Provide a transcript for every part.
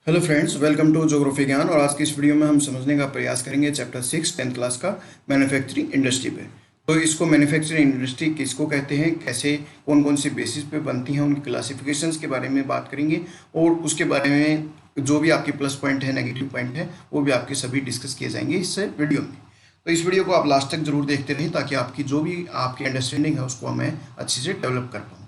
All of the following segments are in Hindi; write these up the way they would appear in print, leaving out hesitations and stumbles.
Hello friends, welcome to geography Gyan. और आज की इस वीडियो में हम समझने का प्रयास करेंगे चैप्टर 6 10th क्लास का मैन्युफैक्चरिंग इंडस्ट्री पे। तो इसको मैन्युफैक्चरिंग इंडस्ट्री किसको कहते हैं, कैसे कौन कौन सी बेसिस पे बनती हैं, उनकी क्लासिफिकेशंस के बारे में बात करेंगे। और उसके बारे में जो भी आपके प्लस पॉइंट है, नेगेटिव पॉइंट है, वो भी आपके सभी डिस्कस किए जाएंगे इस वीडियो में। तो इस वीडियो को आप लास्ट तक जरूर देखते रहें ताकि आपकी जो भी आपकी अंडरस्टैंडिंग है उसको मैं अच्छे से डेवलप कर पाऊँ।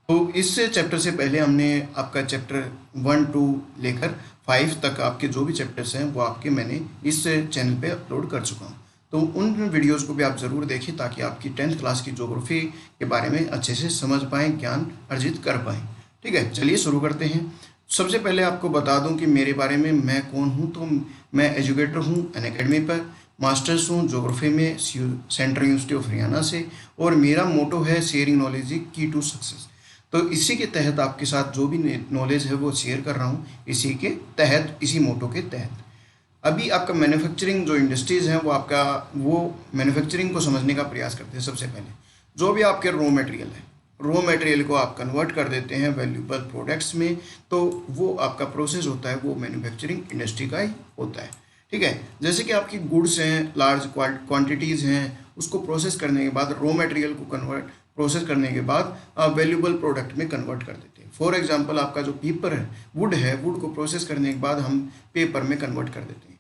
तो इस चैप्टर से पहले हमने आपका चैप्टर 1 2 लेकर 5 तक आपके जो भी चैप्टर्स हैं वो आपके मैंने इस चैनल पे अपलोड कर चुका हूँ। तो उन वीडियोस को भी आप ज़रूर देखें ताकि आपकी 10th क्लास की ज्योग्राफी के बारे में अच्छे से समझ पाएँ, ज्ञान अर्जित कर पाएँ। ठीक है, चलिए शुरू करते हैं। सबसे पहले आपको बता दूं कि मेरे बारे में मैं कौन हूं। तो मैं एजुकेटर हूं अनअकैडमी पर, मास्टर्स हूं ज्योग्राफी में सेंट्रल यूनिवर्सिटी ऑफ हरियाणा से, और मेरा मोटो है शेयरिंग नॉलेज की टू सक्सेस। तो इसी के तहत आपके साथ जो भी नॉलेज है वो शेयर कर रहा हूँ, इसी के तहत, इसी मोटो के तहत। अभी आपका मैन्युफैक्चरिंग जो इंडस्ट्रीज़ हैं वो मैन्युफैक्चरिंग को समझने का प्रयास करते हैं। सबसे पहले जो भी आपके रॉ मटेरियल है, रॉ मटेरियल को आप कन्वर्ट कर देते हैं वैल्यूएबल प्रोडक्ट्स में। तो वो आपका प्रोसेस होता है, वो मैन्युफैक्चरिंग इंडस्ट्री का ही होता है। ठीक है, जैसे कि आपकी गुड्स हैं, लार्ज क्वांटिटीज़ हैं, उसको प्रोसेस करने के बाद रॉ मटेरियल को प्रोसेस करने के बाद आप वैल्यूएबल प्रोडक्ट में कन्वर्ट कर देते हैं। फॉर एग्जांपल आपका जो पेपर है, वुड को प्रोसेस करने के बाद हम पेपर में कन्वर्ट कर देते हैं।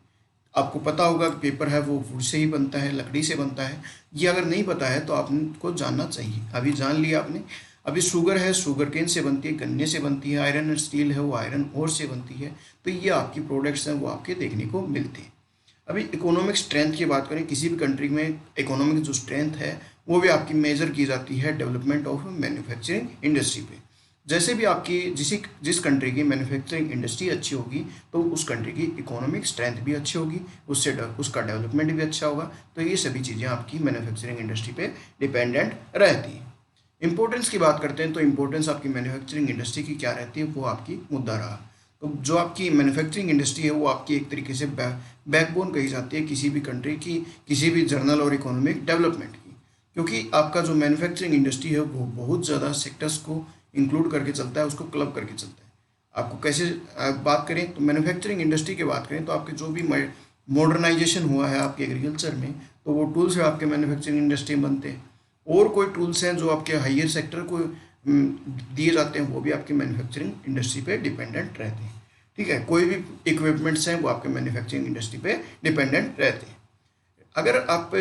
आपको पता होगा कि पेपर है वो वुड से ही बनता है, लकड़ी से बनता है। ये अगर नहीं पता है तो आपको जानना चाहिए। अभी जान लिया आपने। अभी शुगर है, शुगर केन से बनती है, गन्ने से बनती है। आयरन एंड स्टील है, वो आयरन ओर से बनती है। तो ये आपकी प्रोडक्ट्स हैं, वो आपके देखने को मिलते हैं। अभी इकोनॉमिक स्ट्रेंथ की बात करें, किसी भी कंट्री में इकोनॉमिक जो स्ट्रेंथ है वो भी आपकी मेजर की जाती है डेवलपमेंट ऑफ मैन्युफैक्चरिंग इंडस्ट्री पे। जैसे भी आपकी जिस कंट्री की मैन्युफैक्चरिंग इंडस्ट्री अच्छी होगी तो उस कंट्री की इकोनॉमिक स्ट्रेंथ भी अच्छी होगी, उससे उसका डेवलपमेंट भी अच्छा होगा। तो ये सभी चीज़ें आपकी मैन्युफैक्चरिंग इंडस्ट्री पे डिपेंडेंट रहती हैं। इंपॉर्टेंस की बात करते हैं तो इंपॉर्टेंस आपकी मैन्युफैक्चरिंग इंडस्ट्री की क्या रहती है, वो आपकी मुद्दा रहा। तो जो आपकी मैन्युफैक्चरिंग इंडस्ट्री है वो आपकी एक तरीके से बैकबोन कही जाती है किसी भी कंट्री की, किसी भी जर्नल और इकोनॉमिक डेवलपमेंट की। क्योंकि आपका जो मैन्युफैक्चरिंग इंडस्ट्री है वो बहुत ज़्यादा सेक्टर्स को इंक्लूड करके चलता है, उसको क्लब करके चलता है। आपको कैसे बात करें तो मैन्युफैक्चरिंग इंडस्ट्री की बात करें तो आपके जो भी मॉडर्नाइजेशन हुआ है आपके एग्रीकल्चर में, तो वो टूल्स है आपके मैन्युफैक्चरिंग इंडस्ट्री में बनते हैं। और कोई टूल्स हैं जो आपके हायर सेक्टर को दिए जाते हैं, वो भी आपकी मैन्युफैक्चरिंग इंडस्ट्री पे डिपेंडेंट रहते हैं। ठीक है, कोई भी इक्विपमेंट्स हैं वो आपके मैन्युफैक्चरिंग इंडस्ट्री पे डिपेंडेंट रहते हैं। अगर आप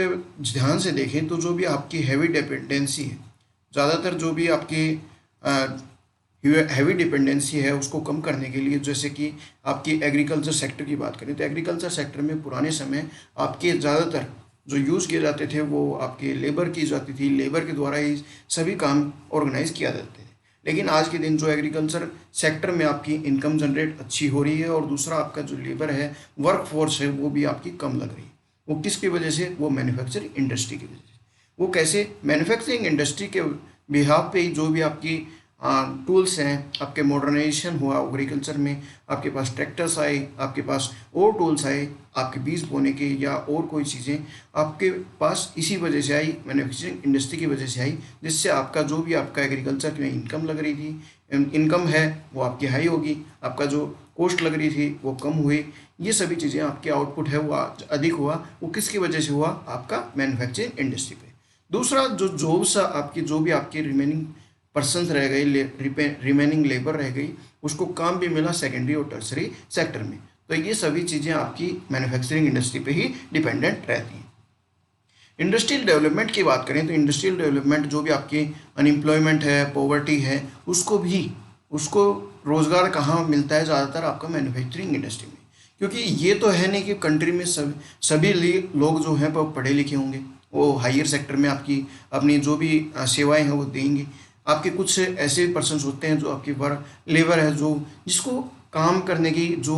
ध्यान से देखें तो जो भी आपकी हैवी डिपेंडेंसी है, ज़्यादातर जो भी आपकी हैवी डिपेंडेंसी है उसको कम करने के लिए, जैसे कि आपकी एग्रीकल्चर सेक्टर की बात करें तो एग्रीकल्चर सेक्टर में पुराने समय आपके ज़्यादातर जो यूज़ किए जाते थे वो आपके लेबर की जाती थी, लेबर के द्वारा ही सभी काम ऑर्गेनाइज किया जाते थे। लेकिन आज के दिन जो एग्रीकल्चर सेक्टर में आपकी इनकम जनरेट अच्छी हो रही है और दूसरा आपका जो लेबर है, वर्क फोर्स है, वो भी आपकी कम लग रही है। वो किसकी वजह से? वो मैन्युफैक्चरिंग इंडस्ट्री की वजह से। वो कैसे? मैन्युफैक्चरिंग इंडस्ट्री के बिहाफ पे ही जो भी आपकी टूल्स हैं, आपके मॉडर्नाइजेशन हुआ एग्रीकल्चर में, आपके पास ट्रैक्टर्स आए, आपके पास और टूल्स आए, आपके बीज बोने के या और कोई चीज़ें आपके पास इसी वजह से आई, मैन्युफैक्चरिंग इंडस्ट्री की वजह से आई, जिससे आपका जो भी आपका एग्रीकल्चर में इनकम लग रही थी, इनकम है वो आपकी हाई होगी, आपका जो कॉस्ट लग रही थी वो कम हुई। ये सभी चीज़ें, आपके आउटपुट है वो अधिक हुआ। वो किसकी वजह से हुआ? आपका मैन्युफैक्चरिंग इंडस्ट्री पे। दूसरा जो जॉब्स आपकी, जो भी आपकी रिमेनिंग पर्सनस रह गई, रिमेनिंग लेबर रह गई, उसको काम भी मिला सेकेंडरी और टर्सरी सेक्टर में। तो ये सभी चीज़ें आपकी मैन्युफैक्चरिंग इंडस्ट्री पे ही डिपेंडेंट रहती हैं। इंडस्ट्रियल डेवलपमेंट की बात करें तो इंडस्ट्रियल डेवलपमेंट जो भी आपकी अनएम्प्लॉयमेंट है, पॉवर्टी है, उसको रोज़गार कहाँ मिलता है? ज़्यादातर आपका मैन्युफैक्चरिंग इंडस्ट्री में। क्योंकि ये तो है नहीं कि कंट्री में सभी लोग जो हैं वो पढ़े लिखे होंगे, वो हायर सेक्टर में आपकी अपनी जो भी सेवाएं हैं वो देंगे। आपके कुछ ऐसे पर्सन्स होते हैं जो आपकी लेबर है, जो जिसको काम करने की जो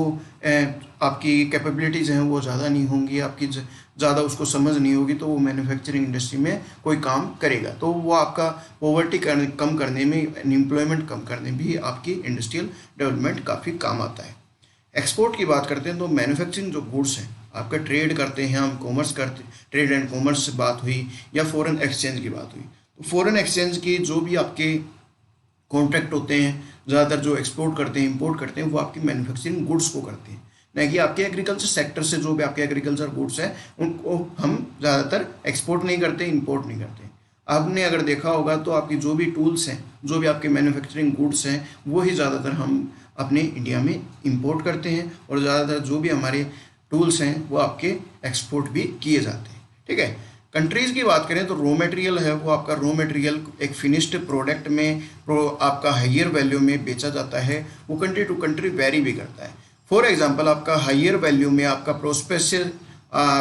आपकी कैपेबिलिटीज़ हैं वो ज़्यादा नहीं होंगी, आपकी ज़्यादा उसको समझ नहीं होगी, तो वो मैन्युफैक्चरिंग इंडस्ट्री में कोई काम करेगा। तो वो आपका पॉवर्टी कम करने में, अनएम्प्लॉयमेंट कम करने में भी आपकी इंडस्ट्रियल डेवलपमेंट काफ़ी काम आता है। एक्सपोर्ट की बात करते हैं तो मैन्युफैक्चरिंग जो गुड्स हैं आपका ट्रेड करते हैं हम, कॉमर्स करते, ट्रेड एंड कॉमर्स से बात हुई या फॉरेन एक्सचेंज की बात हुई। तो फॉरेन एक्सचेंज की जो भी आपके कॉन्ट्रैक्ट होते हैं, ज़्यादातर जो एक्सपोर्ट करते हैं, इंपोर्ट करते हैं, वो आपकी मैन्युफैक्चरिंग गुड्स को करते हैं, नहीं कि आपके एग्रीकल्चर सेक्टर से जो भी आपके एग्रीकल्चर गुड्स हैं उनको हम ज़्यादातर एक्सपोर्ट नहीं करते, इंपोर्ट नहीं करते। आपने अगर देखा होगा तो आपकी जो भी टूल्स हैं, जो भी आपके मैन्युफैक्चरिंग गुड्स हैं, वो ही ज़्यादातर हम अपने इंडिया में इंपोर्ट करते हैं, और ज़्यादातर जो भी हमारे टूल्स हैं वो आपके एक्सपोर्ट भी किए जाते हैं। ठीक है। कंट्रीज़ की बात करें तो रॉ मटेरियल है वो आपका रॉ मटेरियल एक फिनिश्ड प्रोडक्ट में आपका हाइयर वैल्यू में बेचा जाता है, वो कंट्री टू कंट्री वेरी भी करता है। फॉर एग्जांपल आपका हाइयर वैल्यू में, आपका प्रोस्पेक्टिव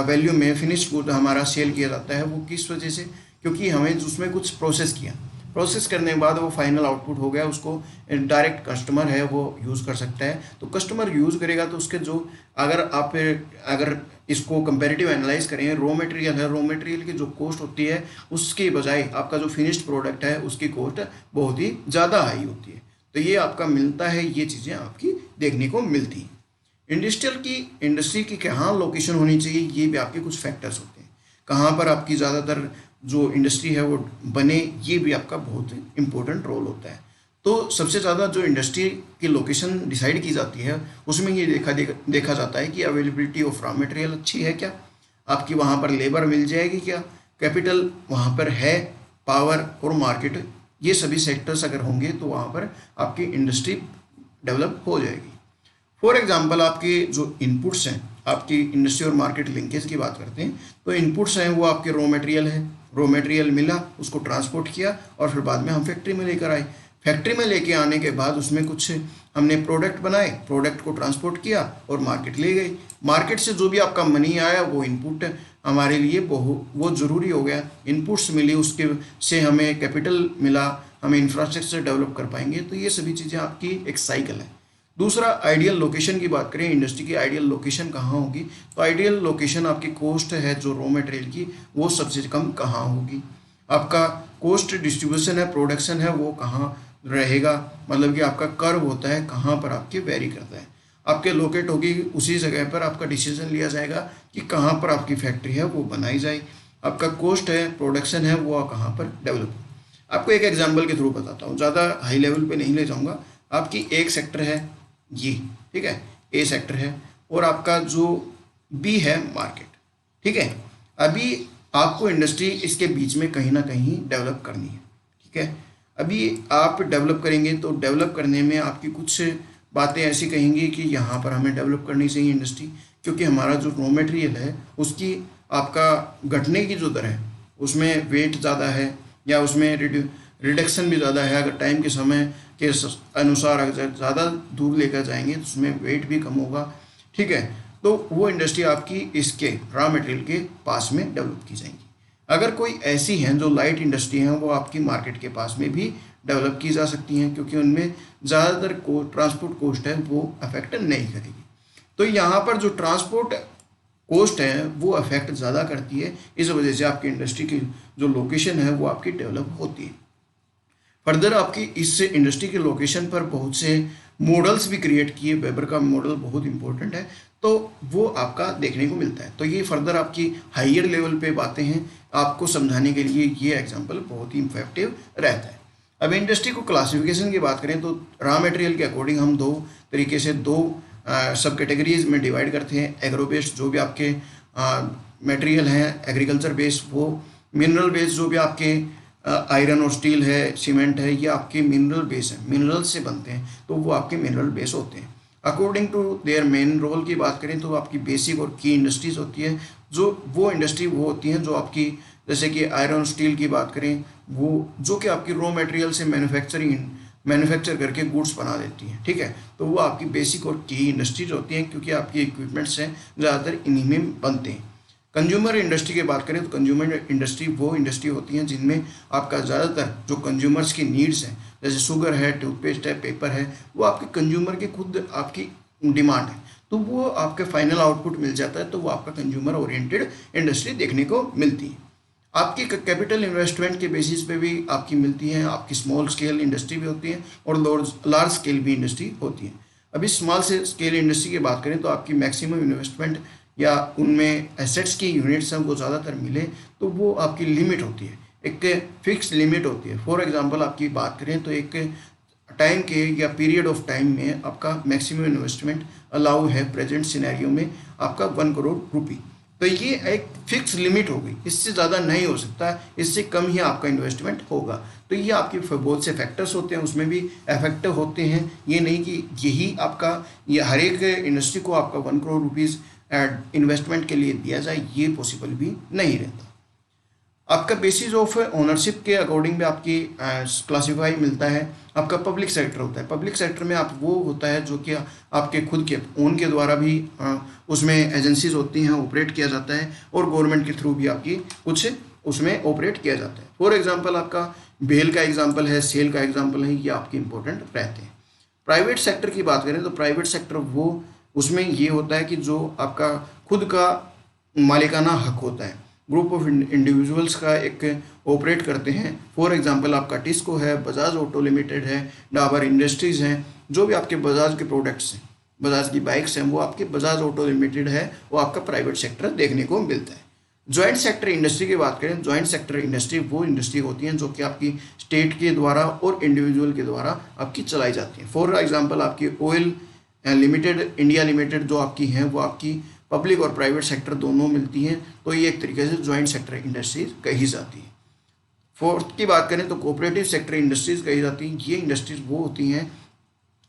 वैल्यू में फिनिश्ड गुड हमारा सेल किया जाता है, वो किस वजह से, क्योंकि हमें उसमें कुछ प्रोसेस किया, प्रोसेस करने के बाद वो फाइनल आउटपुट हो गया, उसको डायरेक्ट कस्टमर है वो यूज़ कर सकता है। तो कस्टमर यूज़ करेगा तो उसके जो, अगर इसको कंपैरेटिव एनालाइज करें, रॉ मटेरियल है, रॉ मटेरियल की जो कॉस्ट होती है उसके बजाय आपका जो फिनिश्ड प्रोडक्ट है उसकी कॉस्ट बहुत ही ज़्यादा हाई होती है। तो ये आपका मिलता है, ये चीज़ें आपकी देखने को मिलती हैं। इंडस्ट्री की कहाँ लोकेशन होनी चाहिए, ये भी आपके कुछ फैक्टर्स होते हैं। कहाँ पर आपकी ज़्यादातर जो इंडस्ट्री है वो बने, ये भी आपका बहुत इंपॉर्टेंट रोल होता है। तो सबसे ज़्यादा जो इंडस्ट्री की लोकेशन डिसाइड की जाती है उसमें ये देखा जाता है कि अवेलेबिलिटी ऑफ रॉ मटेरियल अच्छी है क्या, आपकी वहाँ पर लेबर मिल जाएगी क्या, कैपिटल वहाँ पर है, पावर और मार्केट, ये सभी सेक्टर्स अगर होंगे तो वहाँ पर आपकी इंडस्ट्री डेवलप हो जाएगी। फॉर एग्जांपल आपके जो इनपुट्स हैं, आपकी इंडस्ट्री और मार्केट लिंकेज की बात करते हैं तो इनपुट्स हैं वो आपके रॉ मटेरियल है, रॉ मटेरियल मिला, उसको ट्रांसपोर्ट किया और फिर बाद में हम फैक्ट्री में लेकर आए, फैक्ट्री में लेके आने के बाद उसमें कुछ हमने प्रोडक्ट बनाए, प्रोडक्ट को ट्रांसपोर्ट किया और मार्केट ले गई, मार्केट से जो भी आपका मनी आया वो इनपुट हमारे लिए वो ज़रूरी हो गया, इनपुट्स मिली, उसके से हमें कैपिटल मिला, हमें इंफ्रास्ट्रक्चर डेवलप कर पाएंगे। तो ये सभी चीज़ें आपकी एक साइकिल है। दूसरा, आइडियल लोकेशन की बात करें, इंडस्ट्री की आइडियल लोकेशन कहाँ होगी, तो आइडियल लोकेशन आपकी कॉस्ट है जो रॉ मटेरियल की वो सबसे कम कहाँ होगी, आपका कॉस्ट डिस्ट्रीब्यूशन है, प्रोडक्शन है वो कहाँ रहेगा, मतलब कि आपका कर्व होता है कहाँ पर आपके वेरी करता है, आपके लोकेट होगी उसी जगह पर आपका डिसीजन लिया जाएगा कि कहाँ पर आपकी फैक्ट्री है वो बनाई जाए, आपका कॉस्ट है, प्रोडक्शन है वो कहाँ पर डेवलप हो। आपको एक एग्जाम्पल के थ्रू बताता हूँ, ज़्यादा हाई लेवल पे नहीं ले जाऊँगा। आपकी एक सेक्टर है ये, ठीक है, ए सेक्टर है, और आपका जो बी है मार्केट, ठीक है। अभी आपको इंडस्ट्री इसके बीच में कहीं ना कहीं डेवलप करनी है, ठीक है। अभी आप डेवलप करेंगे तो डेवलप करने में आपकी कुछ बातें ऐसी कहेंगी कि यहाँ पर हमें डेवलप करनी चाहिए इंडस्ट्री, क्योंकि हमारा जो रॉ मटेरियल है उसकी आपका घटने की जो दर है उसमें वेट ज़्यादा है, या उसमें रिडक्शन भी ज़्यादा है। अगर टाइम के समय के अनुसार अगर ज़्यादा दूर लेकर जाएंगे तो उसमें वेट भी कम होगा, ठीक है। तो वो इंडस्ट्री आपकी इसके रॉ मटेरियल के पास में डेवलप की जाएंगी। अगर कोई ऐसी हैं जो लाइट इंडस्ट्री हैं वो आपकी मार्केट के पास में भी डेवलप की जा सकती हैं, क्योंकि उनमें ज़्यादातर ट्रांसपोर्ट कॉस्ट है वो अफेक्ट नहीं करेगी। तो यहाँ पर जो ट्रांसपोर्ट कॉस्ट है वो अफेक्ट ज़्यादा करती है, इस वजह से आपकी इंडस्ट्री की जो लोकेशन है वो आपकी डेवलप होती है। फर्दर आपकी इस इंडस्ट्री के लोकेशन पर बहुत से मॉडल्स भी क्रिएट किए, वेबर का मॉडल बहुत इंपॉर्टेंट है, तो वो आपका देखने को मिलता है। तो ये फर्दर आपकी हाइयर लेवल पे बातें हैं, आपको समझाने के लिए ये एग्जांपल बहुत ही इफेक्टिव रहता है। अब इंडस्ट्री को क्लासिफिकेशन की बात करें तो रॉ मटेरियल के अकॉर्डिंग हम दो तरीके से दो सब कैटेगरीज में डिवाइड करते हैं। एग्रो बेस्ड जो भी आपके मटेरियल हैं एग्रीकल्चर बेस्ड, वो मिनरल बेस्ड जो भी आपके आयरन और स्टील है, सीमेंट है, ये आपके मिनरल बेस है, मिनरल से बनते हैं, तो वो आपके मिनरल बेस होते हैं। According to their main role की बात करें तो आपकी बेसिक और की इंडस्ट्रीज होती है, जो वो इंडस्ट्री वो होती हैं जो आपकी, जैसे कि आयरन स्टील की बात करें, वो जो कि आपकी रॉ मटेरियल से मैन्युफैक्चर करके गुड्स बना देती हैं, ठीक है। तो वो आपकी बेसिक और की इंडस्ट्रीज होती हैं, क्योंकि आपकी इक्विपमेंट्स हैं ज़्यादातर इन्हीं में बनते हैं। कंज्यूमर इंडस्ट्री की बात करें तो कंज्यूमर इंडस्ट्री वो इंडस्ट्री होती हैं जिनमें आपका ज़्यादातर जो कंज्यूमर्स की नीड्स हैं, जैसे शुगर है, टूथपेस्ट है, पेपर है, वो आपके कंज्यूमर के खुद आपकी डिमांड है, तो वो आपके फाइनल आउटपुट मिल जाता है, तो वो आपका कंज्यूमर ओरिएंटेड इंडस्ट्री देखने को मिलती है। आपकी कैपिटल इन्वेस्टमेंट के बेसिस पे भी आपकी मिलती हैं, आपकी स्मॉल स्केल इंडस्ट्री भी होती है और लार्ज स्केल भी इंडस्ट्री होती है। अभी स्मॉल से स्केल इंडस्ट्री की बात करें तो आपकी मैक्सिमम इन्वेस्टमेंट या उनमें एसेट्स की यूनिट्स हैं वो ज़्यादातर मिले तो वो आपकी लिमिट होती है, एक फिक्स लिमिट होती है। फॉर एग्जांपल आपकी बात करें तो एक टाइम के या पीरियड ऑफ टाइम में आपका मैक्सिमम इन्वेस्टमेंट अलाउ है प्रेजेंट सिनेरियो में आपका 1 करोड़ रुपये। तो ये एक फिक्स लिमिट हो गई, इससे ज़्यादा नहीं हो सकता, इससे कम ही आपका इन्वेस्टमेंट होगा। तो ये आपके बहुत से फैक्टर्स होते हैं, उसमें भी इफेक्ट होते हैं। ये नहीं कि यही आपका, ये हर एक इंडस्ट्री को आपका 1 करोड़ रुपीज़ इन्वेस्टमेंट के लिए दिया जाए, ये पॉसिबल भी नहीं रहता। आपका बेसिस ऑफ ओनरशिप के अकॉर्डिंग भी आपकी क्लासीफाई मिलता है। आपका पब्लिक सेक्टर होता है, पब्लिक सेक्टर में आप वो होता है जो कि आपके खुद के ओन के द्वारा भी उसमें एजेंसीज होती हैं, ऑपरेट किया जाता है, और गवर्नमेंट के थ्रू भी आपकी कुछ उसमें ऑपरेट किया जाता है। फॉर एग्जांपल आपका बेल का एग्जांपल है, सेल का एग्जांपल है, ये आपके इंपॉर्टेंट रहते हैं। प्राइवेट सेक्टर की बात करें तो प्राइवेट सेक्टर वो उसमें ये होता है कि जो आपका खुद का मालिकाना हक होता है, ग्रुप ऑफ इंडिविजुअल्स का एक ऑपरेट करते हैं। फॉर एग्जांपल आपका टिस्को है, बजाज ऑटो लिमिटेड है, डाबर इंडस्ट्रीज़ हैं, जो भी आपके बजाज के प्रोडक्ट्स हैं, बजाज की बाइक्स हैं, वो आपके बजाज ऑटो लिमिटेड है, वो आपका प्राइवेट सेक्टर देखने को मिलता है। जॉइंट सेक्टर इंडस्ट्री की बात करें, जॉइंट सेक्टर इंडस्ट्री वो इंडस्ट्री होती हैं जो कि आपकी स्टेट के द्वारा और इंडिविजुअल के द्वारा आपकी चलाई जाती हैं। फॉर एग्जाम्पल आपकी ऑयल लिमिटेड, इंडिया लिमिटेड जो आपकी हैं, वो आपकी पब्लिक और प्राइवेट सेक्टर दोनों मिलती हैं, तो ये एक तरीके से जॉइंट सेक्टर इंडस्ट्रीज कही जाती है। फोर्थ की बात करें तो कोऑपरेटिव सेक्टर इंडस्ट्रीज कही जाती हैं। ये इंडस्ट्रीज वो होती हैं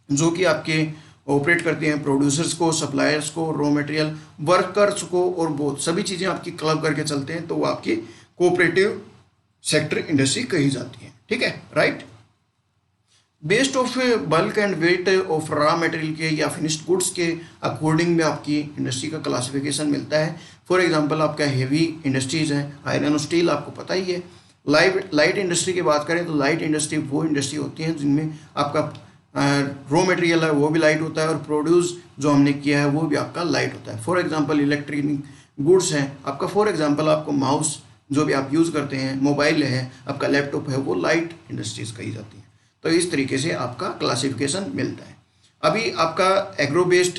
जो कि आपके ऑपरेट करती हैं प्रोड्यूसर्स को, सप्लायर्स को, रॉ मटेरियल, वर्कर्स को, और बहुत सभी चीज़ें आपकी क्लब करके चलते हैं, तो वो आपकी कोऑपरेटिव सेक्टर इंडस्ट्री कही जाती है। ठीक है, right. Based of bulk and weight of raw material के या फिनिश्ड गुड्स के अकॉर्डिंग में आपकी इंडस्ट्री का क्लासिफिकेशन मिलता है। फॉर एग्जांपल आपका हेवी इंडस्ट्रीज हैं, आयरन और स्टील आपको पता ही है। लाइट इंडस्ट्री की बात करें तो लाइट इंडस्ट्री वो इंडस्ट्री होती है जिनमें आपका रॉ मटेरियल है वो भी लाइट होता है, और प्रोड्यूस जो हमने किया है वो भी आपका लाइट होता है। फॉर एग्जाम्पल इलेक्ट्रॉनिक गुड्स हैं आपका, फॉर एग्जाम्पल आपको माउस जो भी आप यूज़ करते हैं, मोबाइल है, आपका लैपटॉप है, वो लाइट इंडस्ट्रीज कही जाती है। तो इस तरीके से आपका क्लासिफिकेशन मिलता है। अभी आपका एग्रो बेस्ड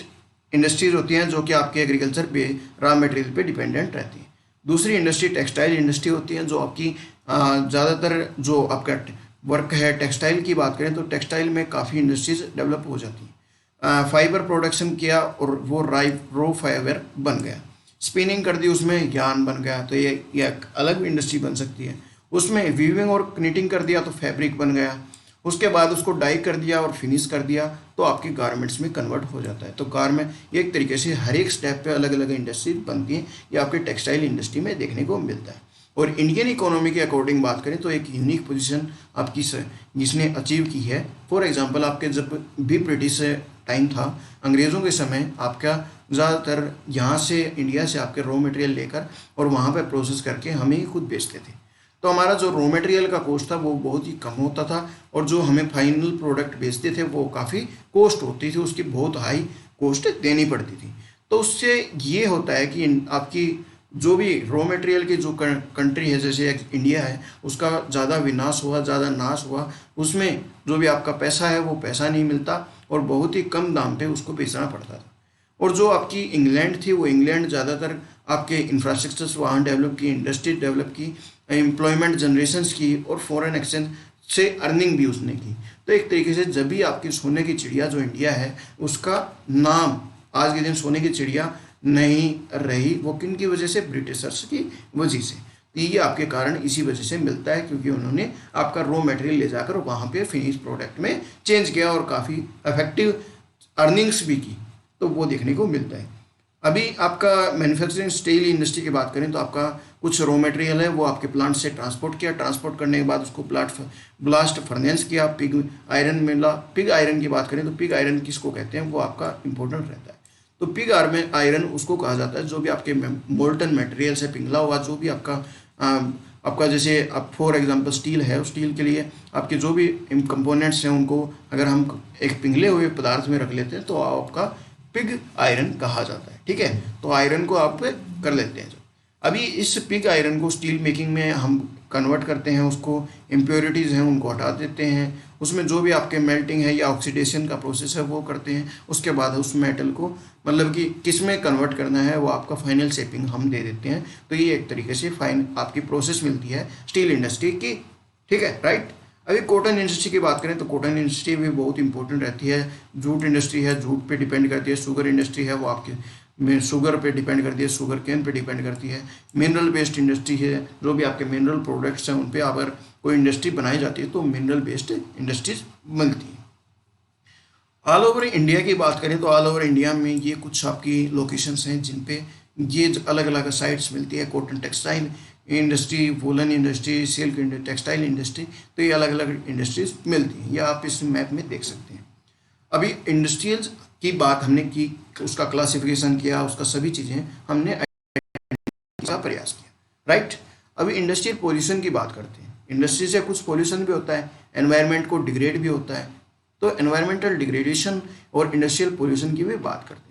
इंडस्ट्रीज होती हैं जो कि आपके एग्रीकल्चर पे रॉ मटेरियल पे डिपेंडेंट रहती है। दूसरी इंडस्ट्री टेक्सटाइल इंडस्ट्री होती है जो आपकी ज़्यादातर जो आपका वर्क है टेक्सटाइल की बात करें तो टेक्सटाइल में काफ़ी इंडस्ट्रीज डेवलप हो जाती हैं। फाइबर प्रोडक्शन किया और वो रो फाइबर बन गया, स्पिनिंग कर दी उसमें यार्न बन गया, तो ये एक अलग इंडस्ट्री बन सकती है। उसमें वीविंग और कनीटिंग कर दिया तो फैब्रिक बन गया, उसके बाद उसको डाई कर दिया और फिनिश कर दिया तो आपके गारमेंट्स में कन्वर्ट हो जाता है। तो गारमेंट एक तरीके से हर एक स्टेप पे अलग अलग इंडस्ट्री बनती हैं, ये आपके टेक्सटाइल इंडस्ट्री में देखने को मिलता है। और इंडियन इकोनॉमी के अकॉर्डिंग बात करें तो एक यूनिक पोजीशन आपकी जिसने अचीव की है। फॉर एग्जांपल आपके जब भी ब्रिटिश टाइम था, अंग्रेज़ों के समय आपका ज़्यादातर यहाँ से इंडिया से आपके रॉ मटेरियल लेकर और वहाँ पर प्रोसेस करके हमें ही खुद बेचते थे, तो हमारा जो रॉ मटेरियल का कॉस्ट था वो बहुत ही कम होता था, और जो हमें फाइनल प्रोडक्ट बेचते थे वो काफ़ी कॉस्ट होती थी, उसकी बहुत हाई कॉस्ट देनी पड़ती थी। तो उससे ये होता है कि आपकी जो भी रॉ मटेरियल की जो कंट्री है, जैसे इंडिया है, उसका ज़्यादा विनाश हुआ, ज़्यादा नाश हुआ, उसमें जो भी आपका पैसा है वो पैसा नहीं मिलता और बहुत ही कम दाम पे उसको बेचना पड़ता था। और जो आपकी इंग्लैंड थी, वो इंग्लैंड ज़्यादातर आपके इंफ्रास्ट्रक्चर्स वहाँ डेवलप की, इंडस्ट्री डेवलप की, एम्प्लॉयमेंट जनरेशंस की, और फॉरेन एक्सचेंज से अर्निंग भी उसने की। तो एक तरीके से जब भी आपकी सोने की चिड़िया जो इंडिया है, उसका नाम आज के दिन सोने की चिड़िया नहीं रही, वो किन की वजह से? ब्रिटिशर्स की वजह से। तो ये आपके कारण इसी वजह से मिलता है, क्योंकि उन्होंने आपका रॉ मटेरियल ले जाकर वहाँ पे फिनिश प्रोडक्ट में चेंज किया और काफ़ी इफेक्टिव अर्निंग्स भी की, तो वो देखने को मिलता है। अभी आपका मैन्युफैक्चरिंग स्टील इंडस्ट्री की बात करें तो आपका कुछ रॉ मटेरियल है वो आपके प्लांट से ट्रांसपोर्ट किया, ट्रांसपोर्ट करने के बाद उसको ब्लास्ट फर्नेंस किया, पिग आयरन मिला। पिग आयरन की बात करें तो पिग आयरन किसको कहते हैं, वो आपका इंपॉर्टेंट रहता है। तो पिग आयरन उसको कहा जाता है जो भी आपके मोल्टन मटेरियल्स है, पिघला हुआ जो भी आपका जैसे अब फॉर एग्जांपल स्टील है, उस स्टील के लिए आपके जो भी कंपोनेंट्स हैं उनको अगर हम एक पिघले हुए पदार्थ में रख लेते हैं तो आपका पिग आयरन कहा जाता है। ठीक है, तो आयरन को आप कर लेते हैं। अभी इस पिग आयरन को स्टील मेकिंग में हम कन्वर्ट करते हैं, उसको इम्प्योरिटीज़ हैं उनको हटा देते हैं, उसमें जो भी आपके मेल्टिंग है या ऑक्सीडेशन का प्रोसेस है वो करते हैं। उसके बाद उस मेटल को मतलब कि किस में कन्वर्ट करना है वो आपका फाइनल शेपिंग हम दे देते हैं। तो ये एक तरीके से फाइन आपकी प्रोसेस मिलती है स्टील इंडस्ट्री की। ठीक है, राइट। अभी कॉटन इंडस्ट्री की बात करें तो कॉटन इंडस्ट्री भी बहुत इंपॉर्टेंट रहती है। जूट इंडस्ट्री है, जूट पे डिपेंड करती है। शुगर इंडस्ट्री है, वो आपके में शुगर पे डिपेंड करती है, शुगर केन पे डिपेंड करती है। मिनरल बेस्ड इंडस्ट्री है, जो भी आपके मिनरल प्रोडक्ट्स हैं उन पे अगर कोई इंडस्ट्री बनाई जाती है तो मिनरल बेस्ड इंडस्ट्रीज बनती है। ऑल ओवर इंडिया की बात करें तो ऑल ओवर इंडिया में ये कुछ आपकी लोकेशंस हैं जिन पे ये अलग अलग साइट्स मिलती है। Cotton textile industry, woollen industry, silk textile industry, तो ये अलग अलग इंडस्ट्रीज मिलती हैं। ये आप इस मैप में देख सकते हैं। अभी इंडस्ट्रियल्स की बात हमने की, उसका क्लासिफिकेशन किया, उसका सभी चीज़ें हमने का प्रयास किया, राइट। अभी इंडस्ट्रियल पोल्यूशन की बात करते हैं। इंडस्ट्री से कुछ पोल्यूशन भी होता है, एनवायरनमेंट को डिग्रेड भी होता है। तो एनवायरमेंटल डिग्रेडेशन और इंडस्ट्रियल पोल्यूशन की भी बात करते हैं।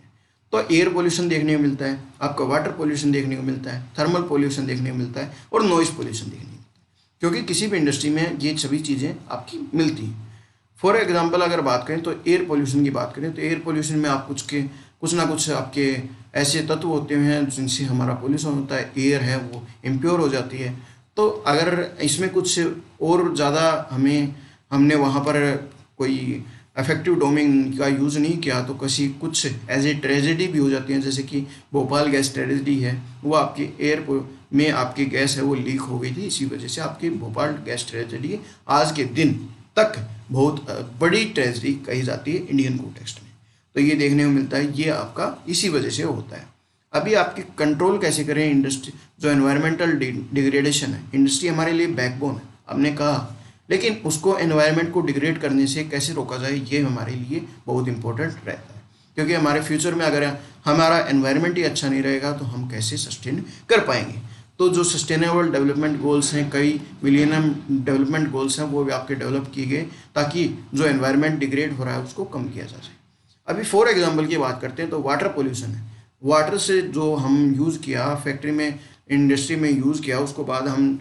तो एयर पोल्यूशन देखने को मिलता है, आपका वाटर पोल्यूशन देखने को मिलता है, थर्मल पोल्यूशन देखने को मिलता है और नॉइज पोल्यूशन देखने को मिलता है, क्योंकि किसी भी इंडस्ट्री में ये सभी चीज़ें आपकी मिलती हैं। फॉर एग्जांपल अगर बात करें तो एयर पोल्यूशन की बात करें तो एयर पोल्यूशन में आप कुछ ना कुछ आपके ऐसे तत्व होते हैं जिनसे हमारा पोल्यूशन होता है, एयर है वो इम्प्योर हो जाती है। तो अगर इसमें कुछ और ज़्यादा हमने वहाँ पर कोई इफेक्टिव डोमिंग का यूज़ नहीं किया तो कुछ एज ए ट्रेजेडी भी हो जाती है। जैसे कि भोपाल गैस ट्रेजेडी है, वो आपकी एयर में आपकी गैस है वो लीक हो गई थी, इसी वजह से आपकी भोपाल गैस ट्रेजेडी आज के दिन तक बहुत बड़ी ट्रेजेडी कही जाती है इंडियन कॉन्टेक्स्ट में। तो ये देखने को मिलता है, ये आपका इसी वजह से होता है। अभी आपकी कंट्रोल कैसे करें इंडस्ट्री, जो एनवायरमेंटल डिग्रेडेशन है, इंडस्ट्री हमारे लिए बैकबोन है हमने कहा, लेकिन उसको एनवायरनमेंट को डिग्रेड करने से कैसे रोका जाए ये हमारे लिए बहुत इंपॉर्टेंट रहता है। क्योंकि हमारे फ्यूचर में अगर हमारा एनवायरनमेंट ही अच्छा नहीं रहेगा तो हम कैसे सस्टेन कर पाएंगे। तो जो सस्टेनेबल डेवलपमेंट गोल्स हैं, कई मिलेनियम डेवलपमेंट गोल्स हैं, वो भी आपके डेवलप किए गए ताकि जो एनवायरनमेंट डिग्रेड हो रहा है उसको कम किया जा सके। अभी फॉर एग्जांपल की बात करते हैं तो वाटर पोल्यूशन है। वाटर से जो हम यूज़ किया फैक्ट्री में, इंडस्ट्री में यूज़ किया, उसको बाद हम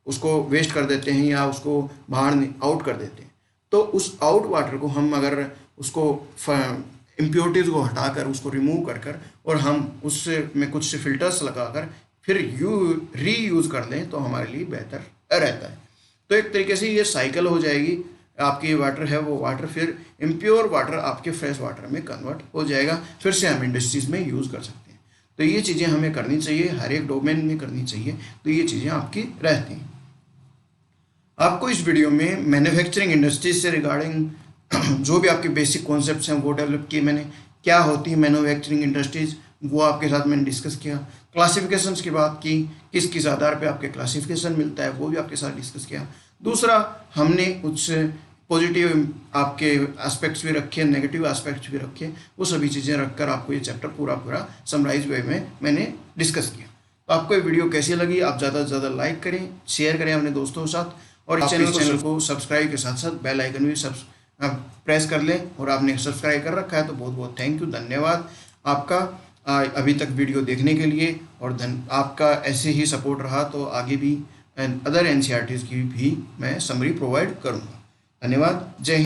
उसको वेस्ट कर देते हैं या उसको बाहर आउट कर देते हैं। तो उस आउट वाटर को हम अगर उसको इम्प्योरिटीज़ को हटाकर उसको रिमूव कर और हम उससे में कुछ फिल्टर्स लगाकर फिर रीयूज़ कर लें तो हमारे लिए बेहतर रहता है। तो एक तरीके से ये साइकिल हो जाएगी, आपकी वाटर है वो वाटर फिर इम्प्योर वाटर आपके फ्रेश वाटर में कन्वर्ट हो जाएगा, फिर से हम इंडस्ट्रीज़ में यूज़ कर सकते हैं। तो ये चीज़ें हमें करनी चाहिए, हर एक डोमेन में करनी चाहिए, तो ये चीज़ें आपकी रहती हैं। आपको इस वीडियो में मैन्युफैक्चरिंग इंडस्ट्रीज से रिगार्डिंग जो भी आपके बेसिक कॉन्सेप्ट्स हैं वो डेवलप किए मैंने। क्या होती है मैन्युफैक्चरिंग इंडस्ट्रीज वो आपके साथ मैंने डिस्कस किया। क्लासिफिकेशंस की बात की, किस आधार पे आपके क्लासिफिकेशन मिलता है वो भी आपके साथ डिस्कस किया। दूसरा, हमने कुछ पॉजिटिव आपके एस्पेक्ट्स भी रखे, नेगेटिव एस्पेक्ट्स भी रखे, वो सभी चीज़ें रखकर आपको ये चैप्टर पूरा समराइज वे में मैंने डिस्कस किया। तो आपको ये वीडियो कैसी लगी, आप ज़्यादा से ज़्यादा लाइक करें, शेयर करें अपने दोस्तों के साथ, और इस चैनल को सब्सक्राइब के साथ साथ बेल आइकन भी प्रेस कर लें। और आपने सब्सक्राइब कर रखा है तो बहुत बहुत थैंक यू, धन्यवाद आपका अभी तक वीडियो देखने के लिए। और आपका ऐसे ही सपोर्ट रहा तो आगे भी अदर एनसीईआरटीज़ की भी मैं समरी प्रोवाइड करूँगा। धन्यवाद, जय हिंद।